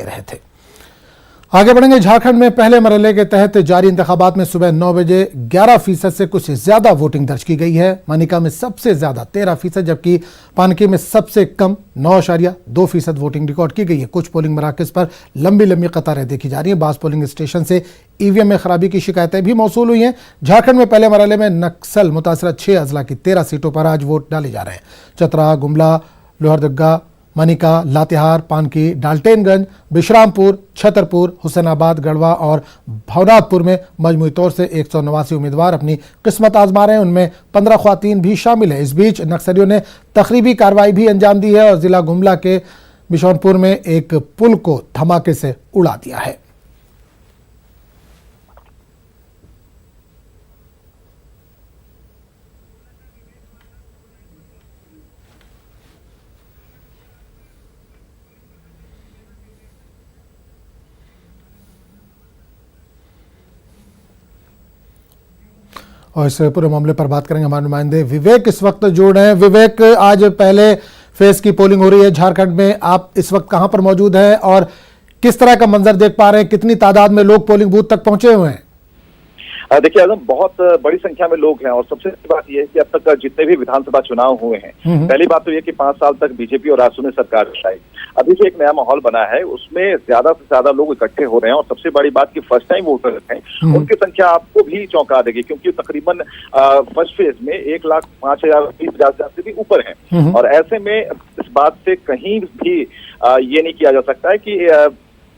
रहे थे। आगे बढ़ेंगे। झारखंड में पहले मरहले के तहत जारी इंतखाबात में सुबह 9 बजे 11% से कुछ ज्यादा वोटिंग दर्ज की गई है। मानिका में सबसे ज्यादा 13%, जबकि पानकी में सबसे कम 9.2% वोटिंग रिकॉर्ड की गई है। कुछ पोलिंग मराकज पर लंबी लंबी कतारें देखी जा रही हैं। बास पोलिंग स्टेशन से ईवीएम में खराबी की शिकायतें भी मौसूल हुई हैं। झारखंड में पहले मरहले में नक्सल मुतासरा 6 अजला की 13 सीटों पर आज वोट डाले जा रहे हैं। चतरा, गुमला, लोहरदगा, मनिका, लातेहार, पानकी, डाल्टेनगंज, बिश्रामपुर, छतरपुर, हुसैनाबाद, गढ़वा और भवनाथपुर में मजमूई तौर से 189 उम्मीदवार अपनी किस्मत आजमा रहे हैं। उनमें 15 ख्वातीन भी शामिल है। इस बीच नक्सलियों ने तकरीबी कार्रवाई भी अंजाम दी है और जिला गुमला के बिशौनपुर में एक पुल को धमाके से उड़ा दिया है। और इस पूरे मामले पर बात करेंगे हमारे नुमाइंदे विवेक इस वक्त जुड़ रहे हैं। विवेक, आज पहले फेज की पोलिंग हो रही है झारखंड में, आप इस वक्त कहां पर मौजूद हैं और किस तरह का मंजर देख पा रहे हैं? कितनी तादाद में लोग पोलिंग बूथ तक पहुंचे हुए हैं? देखिए आजम, बहुत बड़ी संख्या में लोग हैं और सबसे बड़ी बात यह है कि अब तक जितने भी विधानसभा चुनाव हुए हैं, पहली बात तो यह कि 5 साल तक बीजेपी और रासू ने सरकार चलाई। अभी जो एक नया माहौल बना है उसमें ज्यादा से ज्यादा लोग इकट्ठे हो रहे हैं और सबसे बड़ी बात की फर्स्ट टाइम वोटर हैं, उनकी संख्या आपको भी चौंका देगी, क्योंकि तकरीबन फर्स्ट फेज में 1,05,000 से भी ऊपर है। और ऐसे में इस बात से कहीं भी ये नहीं किया जा सकता है कि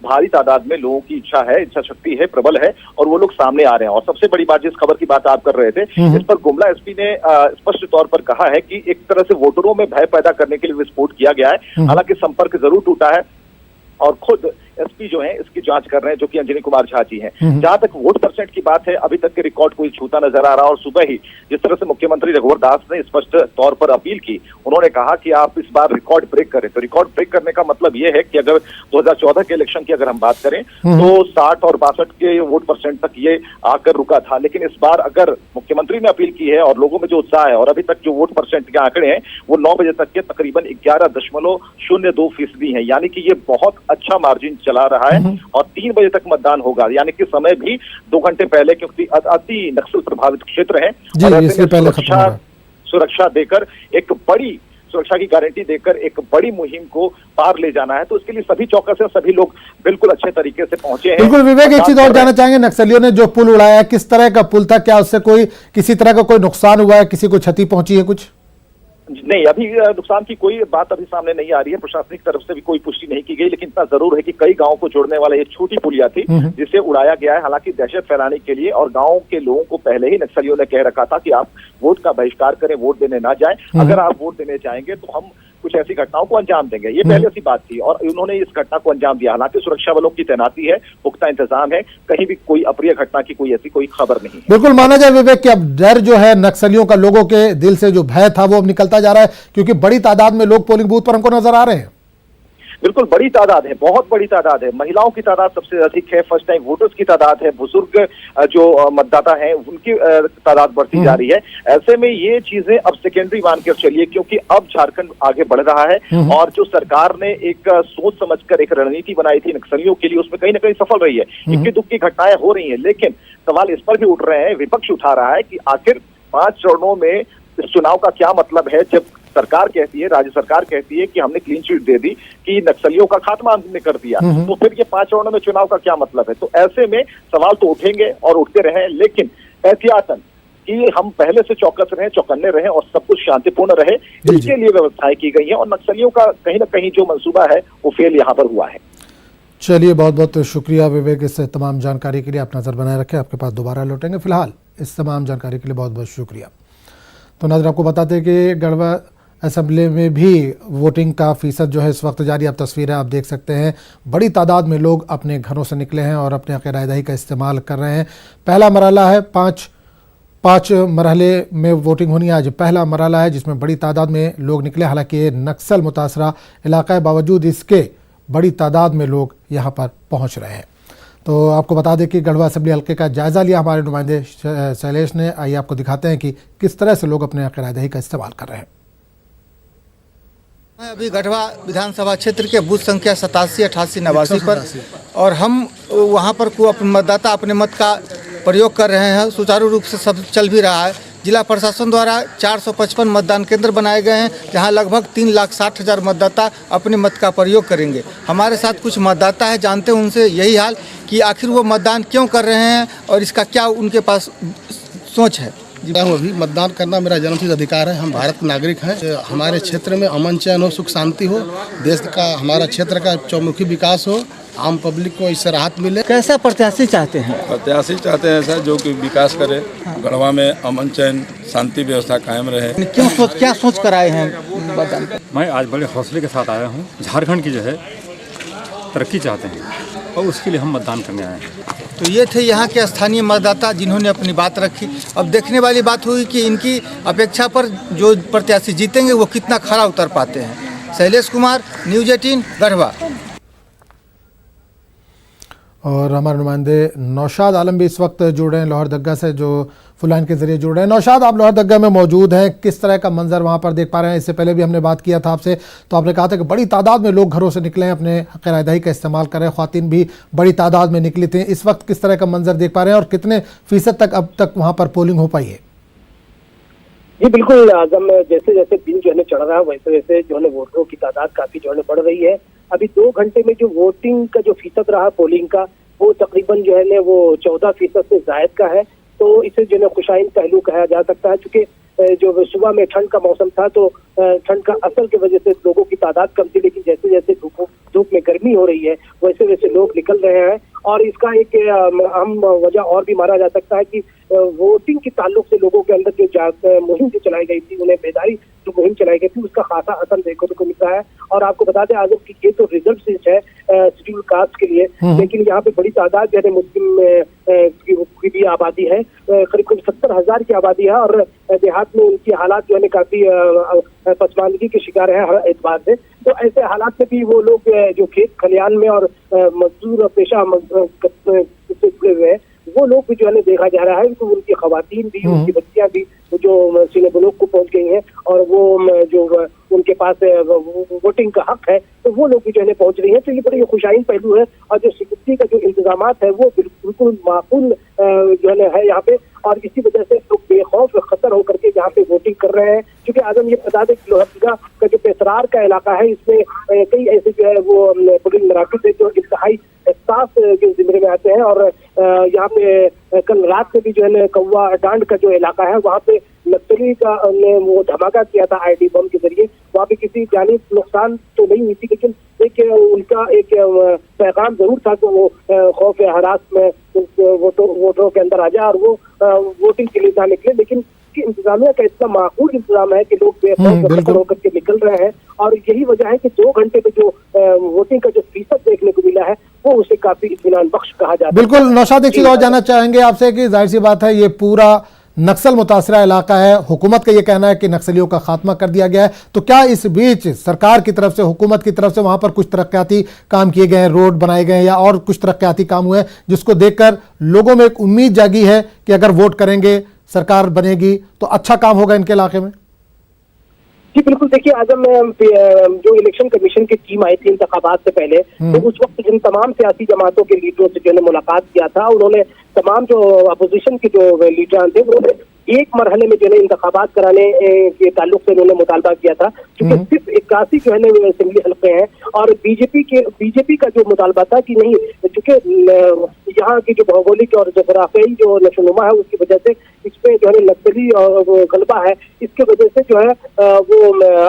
भारी तादाद में लोगों की इच्छा है, इच्छा शक्ति है, प्रबल है और वो लोग सामने आ रहे हैं। और सबसे बड़ी बात, जिस खबर की बात आप कर रहे थे, इस पर गुमला एसपी ने स्पष्ट तौर पर कहा है कि एक तरह से वोटरों में भय पैदा करने के लिए विस्फोट किया गया है। हालांकि संपर्क जरूर टूटा है और खुद एसपी जो है इसकी जांच कर रहे हैं, जो कि अंजनी कुमार झा जी हैं। जहां तक वोट परसेंट की बात है, अभी तक के रिकॉर्ड कोई छूता नजर आ रहा। और सुबह ही जिस तरह से मुख्यमंत्री रघुवर दास ने स्पष्ट तौर पर अपील की, उन्होंने कहा कि आप इस बार रिकॉर्ड ब्रेक करें। तो रिकॉर्ड ब्रेक करने का मतलब ये है कि अगर 2014 के इलेक्शन की अगर हम बात करें तो 60 और 62 के वोट परसेंट तक ये आकर रुका था, लेकिन इस बार अगर मुख्यमंत्री ने अपील की है और लोगों में जो उत्साह है, और अभी तक जो वोट परसेंट के आंकड़े हैं वो 9 बजे तक के तकरीबन 11.02% है, यानी कि ये बहुत अच्छा मार्जिन चला रहा है। और 3 बजे तक मतदान होगा, यानी कि समय भी 2 घंटे पहले, क्योंकि अति नक्सल प्रभावित क्षेत्र है। सुरक्षा देकर एक बड़ी सुरक्षा की गारंटी देकर एक बड़ी मुहिम को पार ले जाना है, तो इसके लिए सभी चौकस है, सभी लोग बिल्कुल अच्छे तरीके से पहुंचे हैं। बिल्कुल विवेक, एक चीज और जानना चाहेंगे, नक्सलियों ने जो पुल उड़ाया, किस तरह का पुल था? क्या उससे किसी तरह का कोई नुकसान हुआ है? किसी को क्षति पहुंची है? कुछ नहीं, अभी नुकसान की कोई बात अभी सामने नहीं आ रही है। प्रशासनिक तरफ से भी कोई पुष्टि नहीं की गई, लेकिन इतना जरूर है कि कई गांवों को जोड़ने वाला एक छोटी पुलिया थी जिसे उड़ाया गया है, हालांकि दहशत फैलाने के लिए। और गांव के लोगों को पहले ही नक्सलियों ने कह रखा था कि आप वोट का बहिष्कार करें, वोट देने ना जाएं। अगर आप वोट देने जाएंगे तो हम कुछ ऐसी घटनाओं को अंजाम देंगे, ये पहले सी बात थी। और उन्होंने इस घटना को अंजाम दिया। हालांकि सुरक्षा बलों की तैनाती है, पुख्ता इंतजाम है, कहीं भी कोई अप्रिय घटना की कोई खबर नहीं है। बिल्कुल माना जाए विवेक कि अब डर जो है नक्सलियों का, लोगों के दिल से जो भय था वो अब निकलता जा रहा है, क्योंकि बड़ी तादाद में लोग पोलिंग बूथ पर हमको नजर आ रहे हैं। बिल्कुल बड़ी तादाद है, बहुत बड़ी तादाद है। महिलाओं की तादाद सबसे अधिक है, फर्स्ट टाइम वोटर्स की तादाद है, बुजुर्ग जो मतदाता हैं उनकी तादाद बढ़ती जा रही है। ऐसे में ये चीजें अब सेकेंडरी मान कर चलिए, क्योंकि अब झारखंड आगे बढ़ रहा है और जो सरकार ने एक सोच समझकर एक रणनीति बनाई थी नक्सलियों के लिए, उसमें कहीं ना कहीं सफल रही है। इक्की दुक्की घटनाएं हो रही है, लेकिन सवाल इस पर भी उठ रहे हैं, विपक्ष उठा रहा है कि आखिर 5 चरणों में इस चुनाव का क्या मतलब है, जब सरकार कहती है, राज्य सरकार कहती है कि हमने क्लीन चिट दे दी, कि नक्सलियों का खात्मा हमने कर दिया, तो फिर ये 5 चरणों में चुनाव का क्या मतलब है? तो ऐसे में सवाल तो उठेंगे और उठते रहे, लेकिन एहतियातन कि हम पहले से चौकस रहें, चौकन्ने रहें और सब कुछ शांतिपूर्ण रहे, इसके लिए व्यवस्थाएं की गई है। और नक्सलियों का कहीं ना कहीं जो मंसूबा है वो फेल यहाँ पर हुआ है। चलिए, बहुत बहुत शुक्रिया विवेक इस तमाम जानकारी के लिए। आप नजर बनाए रखें, आपके पास दोबारा लौटेंगे। फिलहाल इस तमाम जानकारी के लिए बहुत बहुत शुक्रिया। तो नाज़रीन, आपको बताते हैं कि गढ़वा असेंबली में भी वोटिंग का फीसद जो है इस वक्त जारी। आप तस्वीरें आप देख सकते हैं, बड़ी तादाद में लोग अपने घरों से निकले हैं और अपने हक़ रायदही का इस्तेमाल कर रहे हैं। पहला मरहला है, पाँच मरहले में वोटिंग होनी है। आज पहला मरहला है जिसमें बड़ी तादाद में लोग निकले। हालांकि ये नक्सल मुतासरा इलाका है, बावजूद इसके बड़ी तादाद में लोग यहाँ पर पहुँच रहे हैं। तो आपको बता दें कि गढ़वा असेंबली हल्के का जायज़ा लिया हमारे नुमाइंदे शैलेश ने। आइए आपको दिखाते हैं कि किस तरह से लोग अपने हक़ रायदही का इस्तेमाल कर रहे हैं। मैं अभी गढ़वा विधानसभा क्षेत्र के बूथ संख्या 87, 88, 89 पर और हम वहां पर अपने मतदाता अपने मत का प्रयोग कर रहे हैं। सुचारू रूप से सब चल भी रहा है। जिला प्रशासन द्वारा 455 मतदान केंद्र बनाए गए हैं, जहां लगभग 3,60,000 मतदाता अपने मत का प्रयोग करेंगे। हमारे साथ कुछ मतदाता है, जानते हैं उनसे यही हाल कि आखिर वो मतदान क्यों कर रहे हैं और इसका क्या उनके पास सोच है। मैं अभी मतदान करना मेरा जन्मसिद्ध अधिकार है। हम भारत के नागरिक हैं। हमारे क्षेत्र में अमन चैन हो, सुख शांति हो, देश का हमारा क्षेत्र का चौमुखी विकास हो, आम पब्लिक को इससे राहत मिले। कैसा प्रत्याशी चाहते हैं? प्रत्याशी चाहते हैं सर जो कि विकास करे, गढ़वा में अमन चैन शांति व्यवस्था कायम रहे। क्या सोच कर आए हैं मतदान? मैं आज बड़े हौसले के साथ आया हूँ। झारखंड की जो है तरक्की चाहते हैं और उसके लिए हम मतदान करने आए हैं। तो ये थे यहाँ के स्थानीय मतदाता जिन्होंने अपनी बात रखी। अब देखने वाली बात हुई कि इनकी अपेक्षा पर जो प्रत्याशी जीतेंगे वो कितना खरा उतर पाते हैं। शैलेश कुमार, न्यूज़ 18, गढ़वा। और हमारे नुमाइंदे नौशाद आलम भी इस वक्त जुड़ रहे हैं लोहरदग्गा से, जो फुलान के जरिए जुड़ रहे हैं। नौशाद, आप लोहरदग्गा में मौजूद हैं, किस तरह का मंजर वहां पर देख पा रहे हैं? इससे पहले भी हमने बात किया था आपसे, तो आपने कहा था कि बड़ी तादाद में लोग घरों से निकले हैं, अपने हक़-ए-रायदही का इस्तेमाल कर रहे हैं। ख्वातीन भी बड़ी तादाद में निकली थी। इस वक्त किस तरह का मंजर देख पा रहे हैं और कितने फीसद तक अब तक वहाँ पर पोलिंग हो पाई है? जी बिल्कुल आजम, जैसे जैसे दिन जो है चढ़ रहा है वैसे वैसे जो है वोटरों की तादाद काफी जो है बढ़ रही है। अभी 2 घंटे में जो वोटिंग का जो फीसद रहा पोलिंग का, वो तकरीबन जो है वो 14% से जायद का है। तो इसे जो है खुशाइन पहलू कहा जा सकता है, क्योंकि जो सुबह में ठंड का मौसम था तो ठंड का असर की वजह से लोगों की तादाद कम थी, लेकिन जैसे जैसे धूप में गर्मी हो रही है वैसे वैसे लोग निकल रहे हैं। और इसका एक अहम वजह और भी माना जा सकता है कि वोटिंग के ताल्लुक से लोगों के अंदर जो मुहिम जो चलाई गई थी, उन्हें बेदारी जो मुहिम चलाई गई थी, उसका खासा असर देखने को मिल रहा है। और आपको बता दें आजम की ये तो रिजर्व सीट है शेड्यूल कास्ट के लिए, लेकिन यहाँ पे बड़ी तादाद जो है मुस्लिम की भी आबादी है, करीब 70,000 की आबादी है। और देहात में उनकी हालात जो है काफी पसमानदगी के शिकार है हर एतबार से। तो ऐसे हालात में भी वो लोग जो खेत खलियान में और मजदूर पेशा से जुड़े हुए हैं, वो लोग भी जो है देखा जा रहा है तो उनकी खवातीन भी, उनकी बच्चियां भी जो सीने बुलूक को पहुंच गई हैं और वो जो उनके पास वोटिंग का हक है तो वो लोग भी जो है पहुंच रही हैं। तो ये बड़ी खुशाइन पहलू है। और जो सिक्योरिटी का जो इंतजामात है वो बिल्कुल माकूल जो है यहाँ पे, और इसी वजह से लोग बेखौफ खतर होकर के यहाँ पे वोटिंग कर रहे हैं। क्योंकि आजम ये बता दें कि लोहरदगा का जो पेसरार का इलाका है, इसमें कई ऐसे जो है वो पोलिंग मराकज़ है जो इंतहाई साफ के जिम्मे में आते हैं। और यहाँ पे कल रात में भी जो है कौवा डांड का जो इलाका है वहाँ पे नक्सली का ने वो धमाका किया था आईडी बम के जरिए। वहाँ पे किसी जानी नुकसान तो नहीं हुई थी, लेकिन एक उनका एक पैगाम जरूर था कि वो खौफ हरास में वोटरों के अंदर आ जाए और वो वोटिंग के लिए ना निकले। लेकिन इंतजामिया का इतना माकूल इंतजाम है कि लोग बेखौफ होकर के निकल रहे हैं। और यही वजह है कि 2 घंटे में जो वोटिंग का जो फीसद देखने को मिला है वो उसे काफी इत्मीनान बख्श कहा जाता है। बिल्कुल नौशाद, एक चीज और जानना चाहेंगे आपसे कि जाहिर सी बात है ये पूरा नक्सल मुतासरा इलाका है, हुकूमत का ये कहना है कि नक्सलियों का खात्मा कर दिया गया है, तो क्या इस बीच सरकार की तरफ से, हुकूमत की तरफ से वहां पर कुछ तरक्याती काम किए गए हैं, रोड बनाए गए हैं या और कुछ तरक्याती काम हुए हैं जिसको देखकर लोगों में एक उम्मीद जागी है कि अगर वोट करेंगे सरकार बनेगी तो अच्छा काम होगा इनके इलाके में? जी बिल्कुल, देखिए आजम जो इलेक्शन कमीशन की टीम आई थी इंतखाबात से पहले, तो उस वक्त जिन तमाम सियासी जमातों के लीडरों से जो है मुलाकात किया था, उन्होंने तमाम जो अपोजिशन के जो लीडर थे उन्होंने एक मरहले में जो है इंतखाबात कराने के ताल्लुक से उन्होंने मुतालबा किया था। क्योंकि सिर्फ 81 जो है असेंबली हल्के हैं और बीजेपी का जो मुतालबा था कि नहीं, चूंकि यहाँ की जो भौगोलिक और जोग्राफियाई जो नशोनुमा है उसकी वजह से इसमें जो है नक्सली और गलबा है, इसके वजह से जो है वो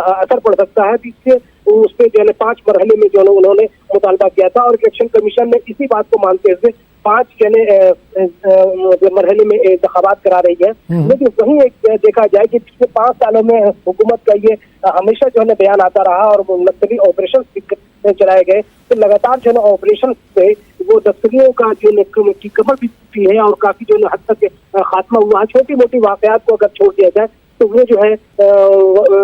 असर पड़ सकता है। इससे उस पर जो है 5 मरहले में जो है उन्होंने मुतालबा किया था और इलेक्शन कमीशन ने इसी बात को मानते हुए 5 मरहले में इंतखाबात करा रही है। लेकिन वहीं एक देखा जाए कि पिछले 5 सालों में हुकूमत का ये हमेशा जो है बयान आता रहा और नक्सली ऑपरेशन चलाए गए, तो लगातार जो है ऑपरेशन से वो नक्सलियों का जो की कमर भी टूटी है और काफी जो हद तक खात्मा हुआ है। छोटी मोटी वाकयात को अगर छोड़ दिया जाए तो वो जो है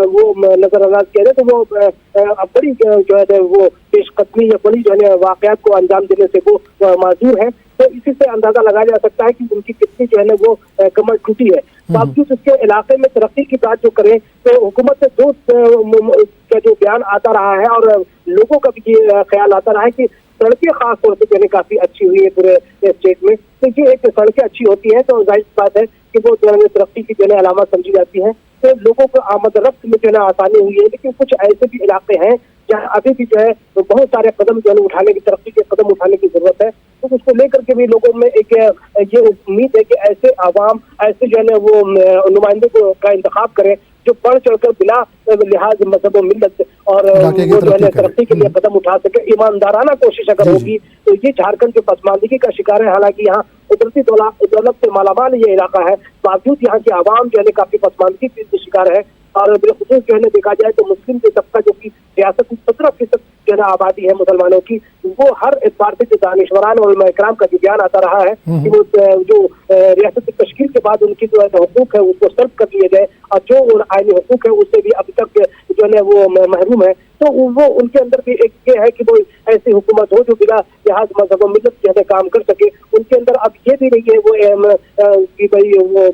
वो नजरअंदाज किया जाए तो वो बड़ी जो है वो पेशकदमी या बड़ी जो है वाकयात को अंजाम देने से वो माजूर है। तो इसी से अंदाजा लगाया जा सकता है कि उनकी कितनी जो है ना वो कमर टूटी है। बावजूद इसके इलाके में तरक्की की बात जो करें तो हुकूमत से दो का जो बयान आता रहा है और लोगों का भी ये ख्याल आता रहा है कि सड़कें खास तौर से जो है काफी अच्छी हुई है पूरे स्टेट में। तो ये एक सड़कें अच्छी होती हैं तो जाहिर बात है कि वो जो है तरक्की की जो है अलामत समझी जाती है। तो लोगों को आमद रफ्त में जो है आसानी हुई है। लेकिन कुछ ऐसे भी इलाके हैं जहाँ अभी भी जो है तो बहुत सारे कदम जो है उठाने की, तरक्की के कदम उठाने की जरूरत है। तो उसको लेकर के भी लोगों में एक ये उम्मीद है कि ऐसे आवाम ऐसे जो है ना वो नुमाइंदे को का इंतखाब करें जो बढ़ चढ़कर बिला लिहाज मजहब मिल्लत और वो जो है तरक्की के लिए कदम उठा सके, ईमानदाराना कोशिश अगर होगी तो ये झारखंड जो पसमानदगी का शिकार है। हालांकि यहाँ कुदरती दौलत से मालामाल ये इलाका है, बावजूद यहाँ की आवाम जो है काफी पसमानदगी के शिकार है। और बिलखुसूस जो है देखा जाए तो मुस्लिम जो तबका जो की रियासत की 17% जो है आबादी है मुसलमानों की, वो हर एतबार से जो दानिशवरान और उलमा इकराम का जो बयान आता रहा है कि वो जो रियासत की तश्कील के बाद उनकी जो है हुकूक है उसको सर्व कर दिए जाए और जो आईनी हुकूक है उससे भी अभी तक जो है वो महरूम है। तो वो उनके अंदर भी एक ये है कि वो ऐसी हुकूमत हो जो बिना लिहाज मजहब मिल्लत जो है काम कर सके। उनके अंदर अब ये भी नहीं है वो कि भाई वो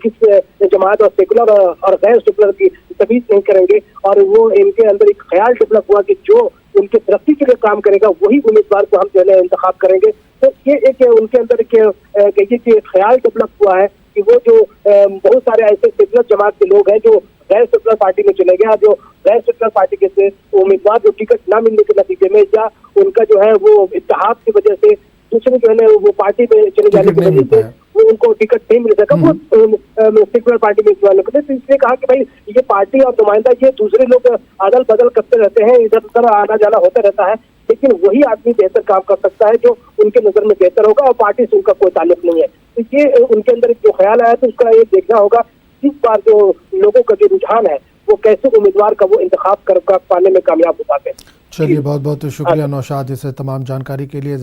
किस जमात और सेकुलर और गैर सेकुलर की तमीज नहीं करेंगे और वो इनके अंदर एक ख्याल डेवलप हुआ कि जो उनके तरक्की के लिए काम करेगा वही उम्मीदवार को हम जो है इंतखाब करेंगे। तो ये एक उनके अंदर एक ख्याल डेवलप हुआ है कि वो जो बहुत सारे ऐसे सेकुलर जमात के लोग हैं जो गैर सेकुलर पार्टी में चले गए, जो गैर सेकुलर पार्टी के से उम्मीदवार जो टिकट ना मिलने के नतीजे में या उनका जो है वो इत्तेहाद की वजह से दूसरे जो है वो पार्टी में चले जाने की वजह से वो उनको टिकट नहीं मिल सका, वो सेकुलर पार्टी में इस्तेमाल करते। तो इसलिए कहा कि भाई ये पार्टी और नुमाइंदा ये दूसरे लोग अदल बदल करते रहते हैं, इधर उधर आना जाना होता रहता है, लेकिन वही आदमी बेहतर काम कर सकता है जो उनके नजर में बेहतर होगा और पार्टी से उनका कोई ताल्लुक नहीं है। तो ये उनके अंदर जो ख्याल आया तो उसका ये देखना होगा इस बार जो लोगों का जो रुझान है वो कैसे उम्मीदवार का वो इंतखाब कर पाने में कामयाब हो पाते हैं। चलिए बहुत बहुत शुक्रिया नौशाद इस तमाम जानकारी के लिए।